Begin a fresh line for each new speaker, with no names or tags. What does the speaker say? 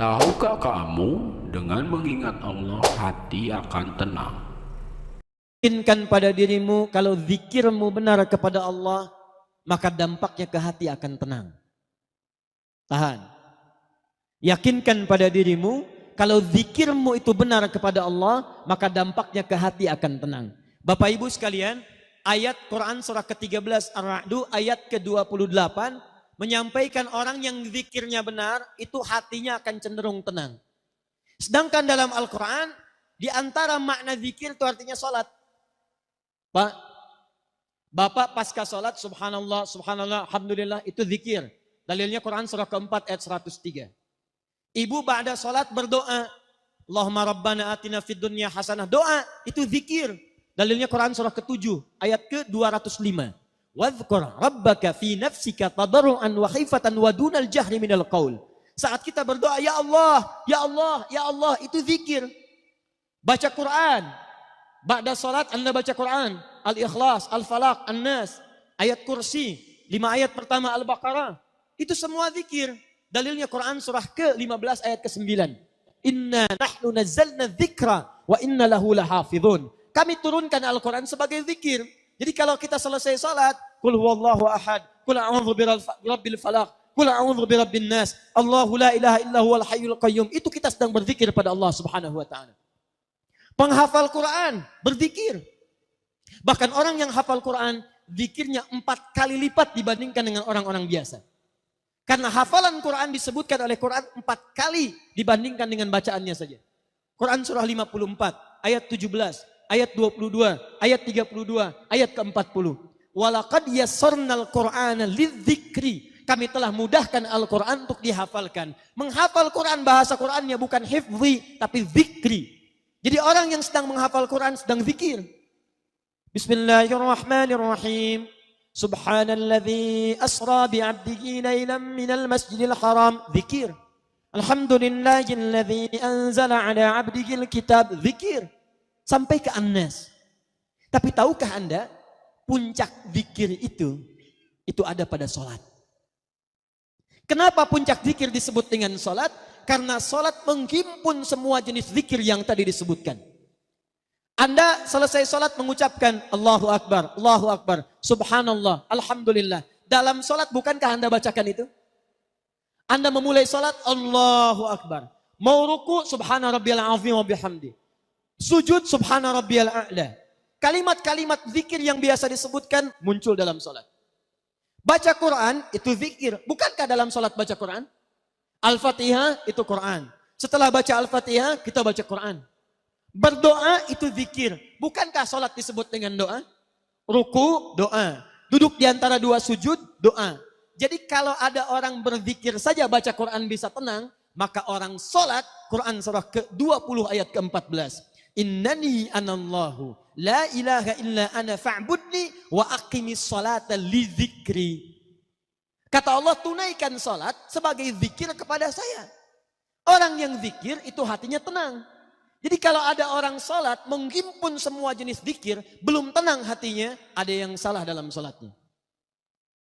Tahukah kamu dengan mengingat Allah hati akan tenang?
Yakinkan pada dirimu kalau zikirmu benar kepada Allah, maka dampaknya ke hati akan tenang. Tahan. Yakinkan pada dirimu kalau zikirmu itu benar kepada Allah, maka dampaknya ke hati akan tenang. Bapak Ibu sekalian, ayat Quran surah ke-13 Ar-Ra'd ayat ke-28 menyampaikan orang yang zikirnya benar itu hatinya akan cenderung tenang. Sedangkan dalam Al-Quran di antara makna zikir itu artinya sholat. Pak, Bapak pasca sholat subhanallah, subhanallah, alhamdulillah itu zikir. Dalilnya Quran surah ke-4 ayat 103. Ibu ba'da sholat berdoa, Allahumma rabbana atina fid dunya hasanah. Doa itu zikir. Dalilnya Quran surah ke-7 ayat ke-205. Wadhkur rabbaka fi nafsika tadarruan wa khifatan wa dunal jahri minal qaul. Saat kita berdoa, ya Allah, ya Allah, ya Allah, itu zikir. Baca Quran. Ba'da salat Anda baca Quran. Al-Ikhlas, Al-Falaq, An-Nas, ayat kursi, 5 ayat pertama Al-Baqarah. Itu semua zikir. Dalilnya Quran surah ke-15 ayat ke-9. Inna nahnu nazzalna dzikra wa inna lahu lahafizun. Kami turunkan Al-Quran sebagai zikir. Jadi kalau kita selesai salat, qul huwallahu ahad, qul a'udzu birabbil falaq, qul a'udzu birabbin nas, Allahu la ilaha illa huwal hayyul qayyum. Itu kita sedang berzikir pada Allah Subhanahu wa taala. Penghafal Quran berzikir. Bahkan orang yang hafal Quran, zikirnya 4 kali lipat dibandingkan dengan orang-orang biasa. Karena hafalan Quran disebutkan oleh Quran 4 kali dibandingkan dengan bacaannya saja. Quran surah 54, ayat 17, ayat 22, ayat 32, ayat ke-40. Walaqad yassarnal Qur'ana lidzikri. Kami telah mudahkan Al-Quran untuk dihafalkan. Menghafal Quran, bahasa Qurannya bukan hifzi, tapi zikri. Jadi orang yang sedang menghafal Quran sedang zikir. Bismillahirrahmanirrahim. Subhanalladzi asra bi'abdihi laylan minal masjidil haram. Zikir. Alhamdulillahilladzi anzala ala abdihil kitab. Zikir. Sampai ke An-Nas. Tapi tahukah Anda, puncak zikir itu ada pada sholat. Kenapa puncak zikir disebut dengan sholat? Karena sholat menghimpun semua jenis zikir yang tadi disebutkan. Anda selesai sholat mengucapkan Allahu Akbar, Allahu Akbar, Subhanallah, Alhamdulillah. Dalam sholat bukankah Anda bacakan itu? Anda memulai sholat Allahu Akbar. Mau ruku Subhana rabbiyal azim wa bihamdi. Sujud Subhana rabbiyal a'la. Kalimat-kalimat zikir yang biasa disebutkan muncul dalam sholat. Baca Quran itu zikir. Bukankah dalam sholat baca Quran? Al-Fatihah itu Quran. Setelah baca Al-Fatihah kita baca Quran. Berdoa itu zikir. Bukankah sholat disebut dengan doa? Ruku, doa. Duduk di antara 2 sujud, doa. Jadi kalau ada orang berzikir saja baca Quran bisa tenang, maka orang sholat, Quran surah ke-20 ayat ke-14. Innani anallahu la ilaha illa ana fa'budni wa aqimis salata li zikri. Kata Allah, tunaikan salat sebagai zikir kepada saya. Orang yang zikir itu hatinya tenang. Jadi kalau ada orang salat menghimpun semua jenis zikir, belum tenang hatinya, ada yang salah dalam salatnya.